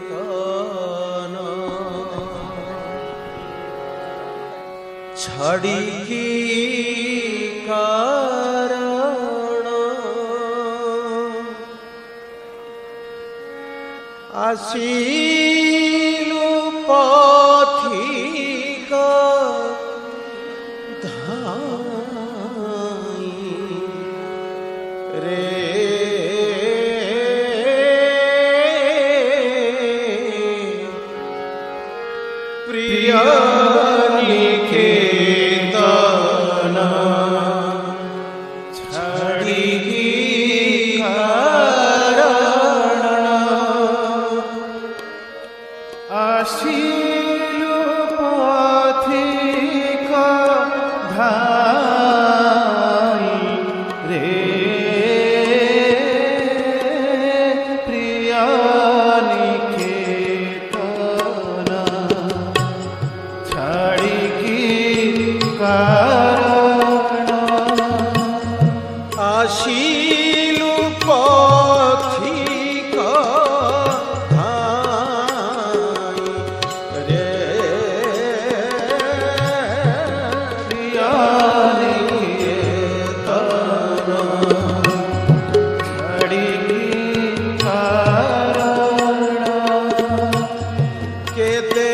প্রিয়নিকেতন ছাড়ি কি কারণ আসিলু পথিক ধাই রে প্রিয়নিকেতন ছাড়ি কি কারণ আসিলু পথিক ধাই রে প্রিয়নিকেতন ছাড়ি কি কারণ আসিলু পথিক ধাই রে প্রিয়নিকেতন ছাড়ি কি কারণ কেতে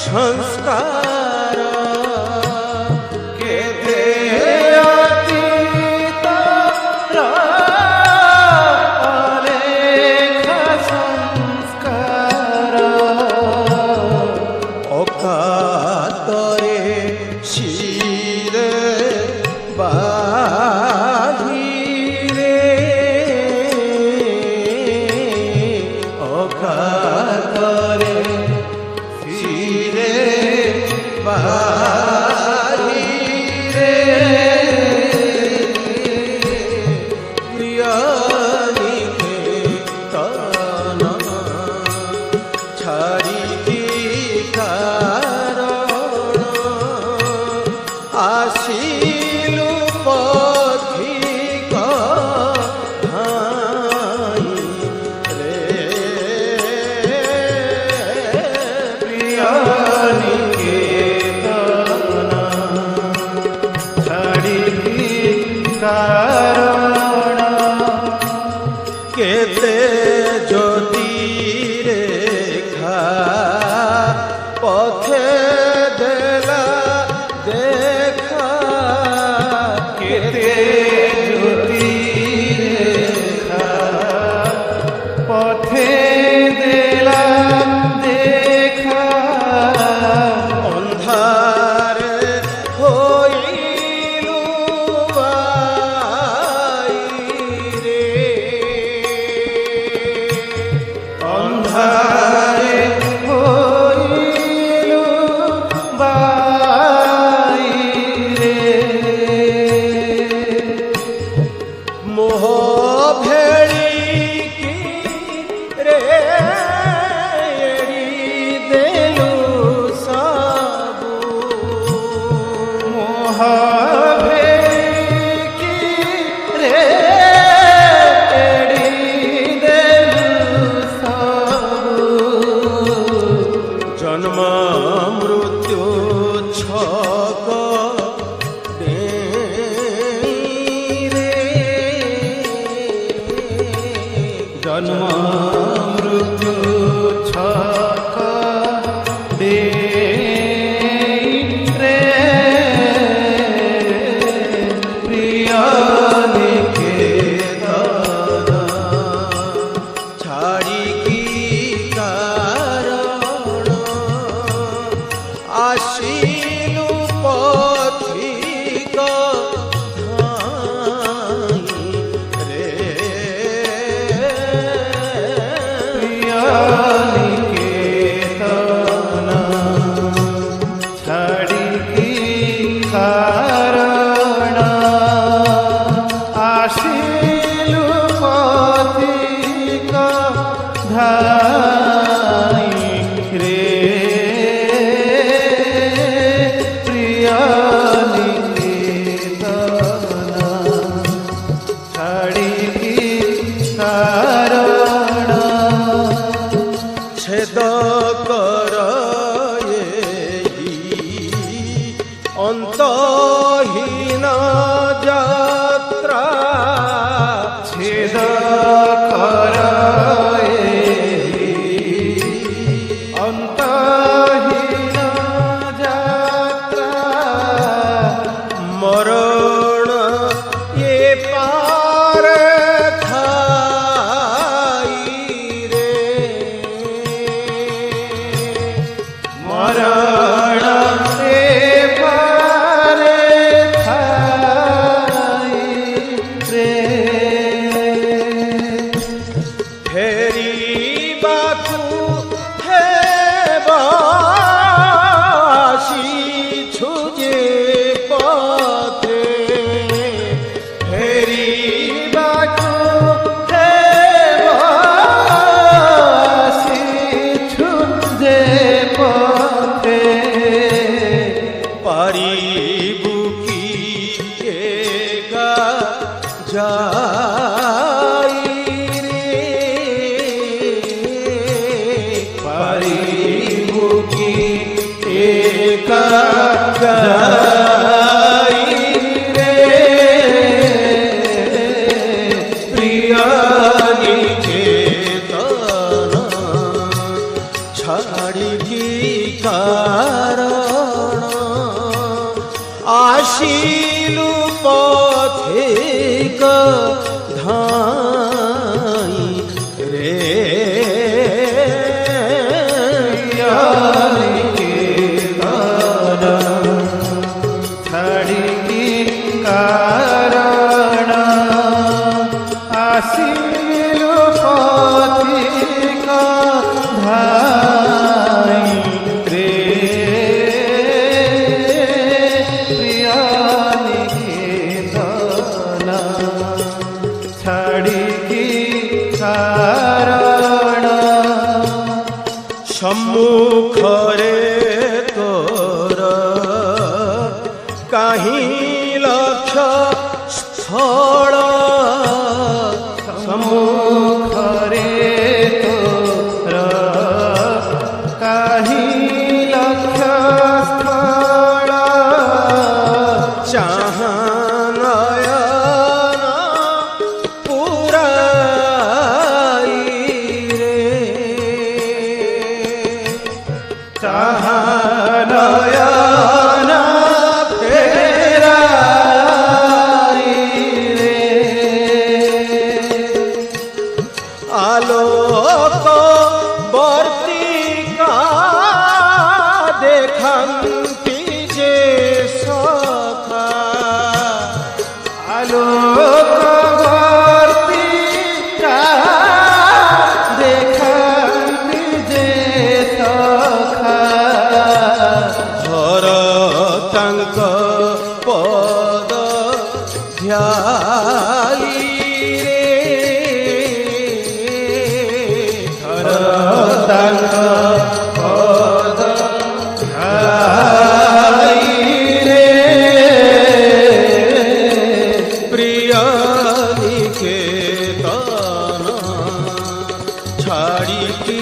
সংস্কার কেতে অতীত লেখা সংস্কার অকাতরে শিরে বাহিরে অকাতরে শিরে বাহিরে প্রিয়নিকেতন ছাড়ি কি কারণ আসিলু পথিক ধাই রে প্রিয়নিকেতন ছাড়ি কি কারণ কেতে জ্যোতিরেখা পথে দেলা দেখা কেতে জ্যোতিরেখা পথে দিলাম দেখা অন্ধারে হইলু বাইরে অন্ধারে হইলু বাইরে মোহ ভেড়ি কি রে এড়ি দেলু সাবু মোহাভে কি রে এড়ি দেলু সবু জন্ম মৃত্যু ছক রে জন্ম মৃত্যু ছক দে রে প্রিয়নিকেতন ছাড়ি কি কারণ আসিলু পথিক ধাই রে প্রিয়নিকেতন ছাড়ি কি কারণ আসিলু পথিক ধাই রে প্রিয় ଫେରିବାକୁ ହେବ ଆସିଛୁ ଯେ ପଥେ ଫେରିବାକୁ ହେବ ଆସିଛୁ ଯେ ପଥେ ପାରିବୁ କି ଏକା ଯାଇ ରେ ପାରିବୁ କି ଏକା ଯାଇ ରେ ପ୍ରିୟ ନିକେତନ ଛାଡ଼ିକି କାରଣ ଆସିଲୁ ପଥିକ ଧାଇଁ ରେ ଛାଡ଼ିକି କାରଣ ଆସିଲୁ ପଥିକ ଧାଇଁ ରେ ପ୍ରିୟ ନିକେତନ ଛାଡ଼ିକି କାରଣ ସମ୍ମୁଖରେ ତୋର କାହିଁ ଲକ୍ଷ୍ୟ ସ୍ଥଳ ସମ୍ମୁଖରେ ତୋର କାହିଁ ଲକ୍ଷ୍ୟ ସ୍ଥଳ ଚାହା ନୟନ ପୁରାଇ ରେ ଚାହା ନୟନ ଫେରାଇ ରେ ଆଲୋକ ବର୍ତ୍ତିକା ଦେଖନ୍ତି ଯେ ସଖା ଆଲୋକବର୍ତ୍ତିକା ଦେଖନ୍ତି ଯେ ସଖା ଧର ତାଙ୍କ ପଦ ଧ୍ୟାଇ ରେ ଧର ତାଙ୍କ ପଦ ଧାଇ ରେ ପ୍ରିୟ ନିକେତନ ଛାଡ଼ିକି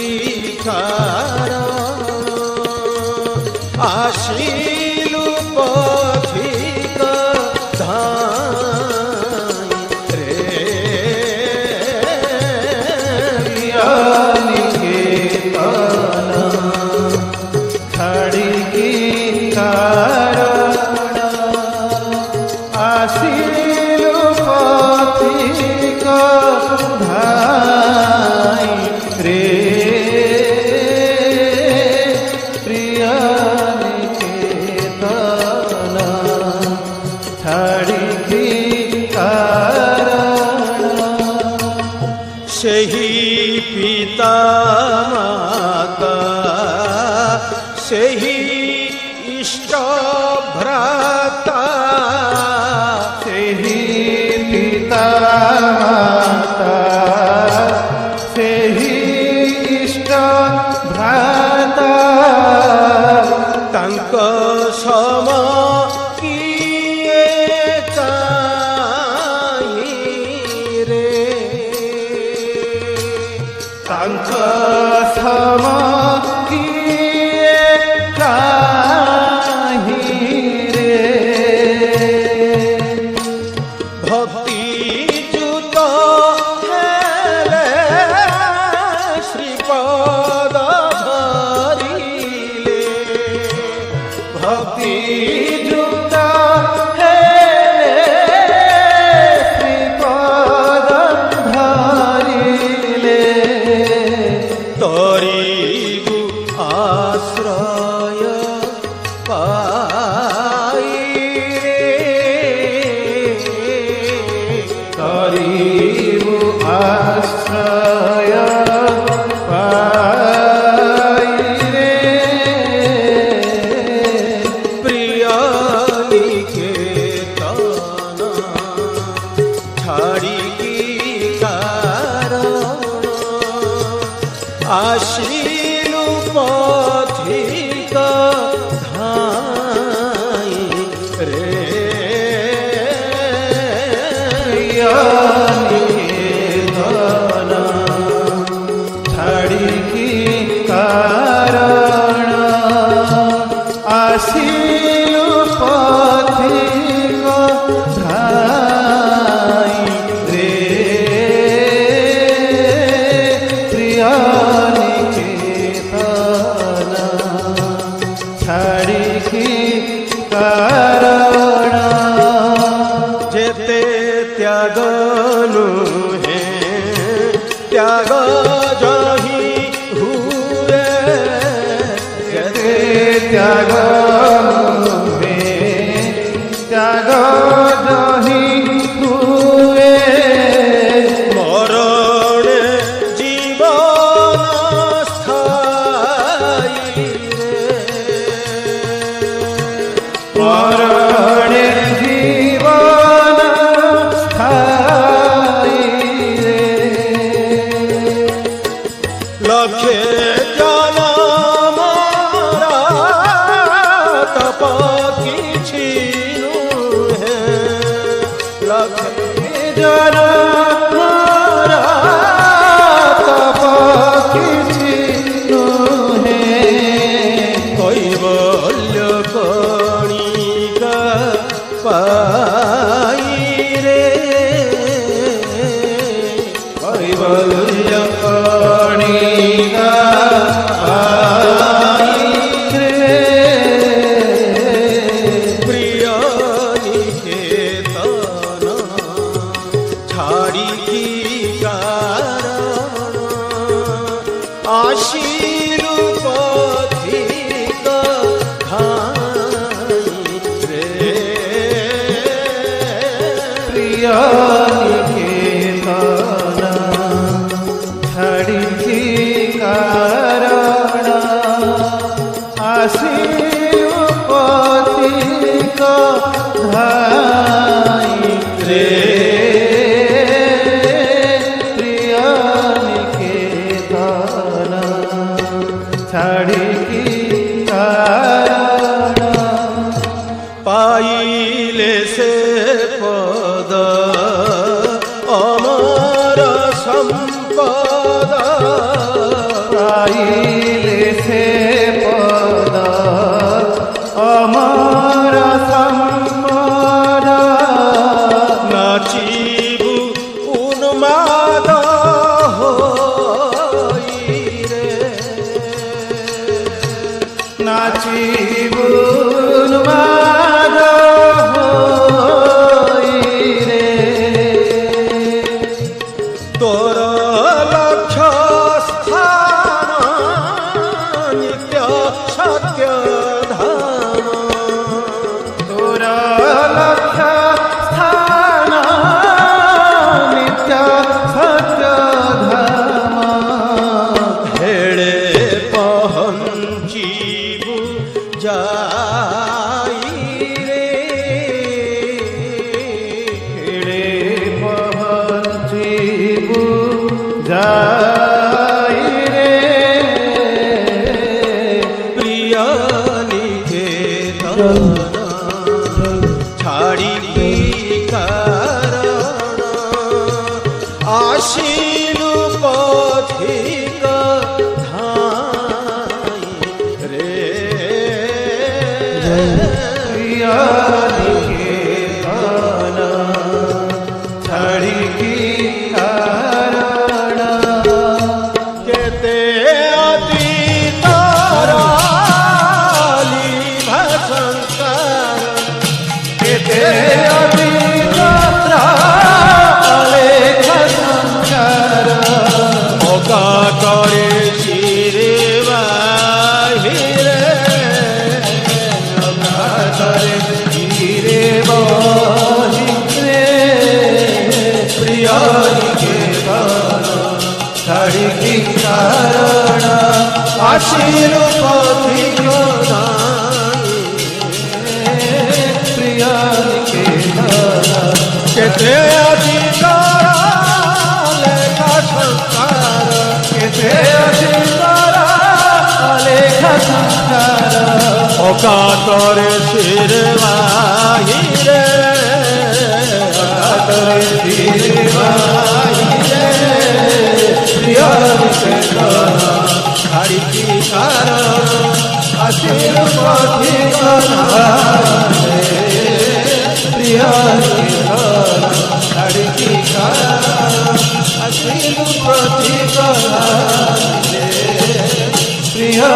କାରଣ ଆସିଲୁ ପଥିକ ଧାଇଁ ରେ ପ୍ରିୟ ନିକେତନ ଛାଡ଼ିକି କାରଣ ଆସିଲୁ ପଥିକ ଧାଇଁ ରେ ପ୍ରିୟ ନିକେତନ ଛାଡ଼ିକି କାରଣ ସେହି ପିତା ମାତା ସେହି ଇଷ୍ଟ ଭ୍ରାତା ସେହି ପିତା ମାତା ସେହି ଇଷ୍ଟ ଭ୍ରାତା ତାଙ୍କ ସମ କିଏ କାହିଁ ରେ ତାଙ୍କ ସମ କିଏ କାହିଁ ରେ ଭକ୍ତି ଯୁତ ହେଲେ ଶ୍ରୀପଦ ଧରିଲେ ଭକ୍ତି ଯୁକ୍ତ ହେଲେ ଶ୍ରୀପଦ ଧରିଲେ ତୋରି আসিলু পথিক ধাই রে নিকেতন ছাড়িকি কারণ আসিলু পথিক ধাই রে প্রিয় নিকেতন ছাড়িকি কারণ যেতে ত্যাগ নুহে ত্যাগ জহি হুয়ে যেতে ত্যাগ হে ত্যাগ জহি হুয়ে মরণে জীবন স্থায়ী মরণে জীবন স্থায়ী রে লক্ষে জনমরা তপ কিছু নুহে লক্ষে জনমরা তপ কিছু নুহে কৈবল্য কণিকা পাই রে কৈবল্য কণিকা পাই রে প্রিয় নিকেতন ছাড়ি কি কারণ আসিলু পথিক ধাই রে প্রিয় নিকেতন ছাড়িকি কারণ আসিলু পথিক ধাই রে প্রিয় নিকেতন ছাড়িকি কারণ পাইলে সে পদ অমর সম্পদ পাইলে সে পদ অমর সম্পদ নাচিবু উন্মাদ হই রে নাচিবু উন্মাদ হই রে তোর লক্ষ্য স্থান নিত্য সত্য ধাম তোর লক্ষ্য স্থান নিত্য সত্য ধাম হেড়ে পহঞ্চিবু যাই রে হেড়ে পহঞ্চিবু যাই রে প্রিয় নিকেতন ছাড়ি কি কারণ আসিলু পথিক ধাই রে প্রিয় নিকেতন ছাড়িকি কারণ কেতে অতীতরালি ভাষঙ্কার কেতে অতীতরালে সংসার অকা করে শিরে বাহিরে অকাতরে ধীরে বহিরে প্রিয় নিকেতন ছাড়িকি কারণ আসিলু পথিক ধাই প্রিয় নিকেতন কেতে অতীতরালে ভাষঙ্কার কেতে লেখা সংসার অকাতরে শির বাহিরে অকাতরে শির বাহিরে প্রিয় নিকেতন ছাড়িছি কারণ আসিল পথিকনা প্রিয় নিকেতন ছাড়িছি কারণ আসিল পথিকনা প্রিয়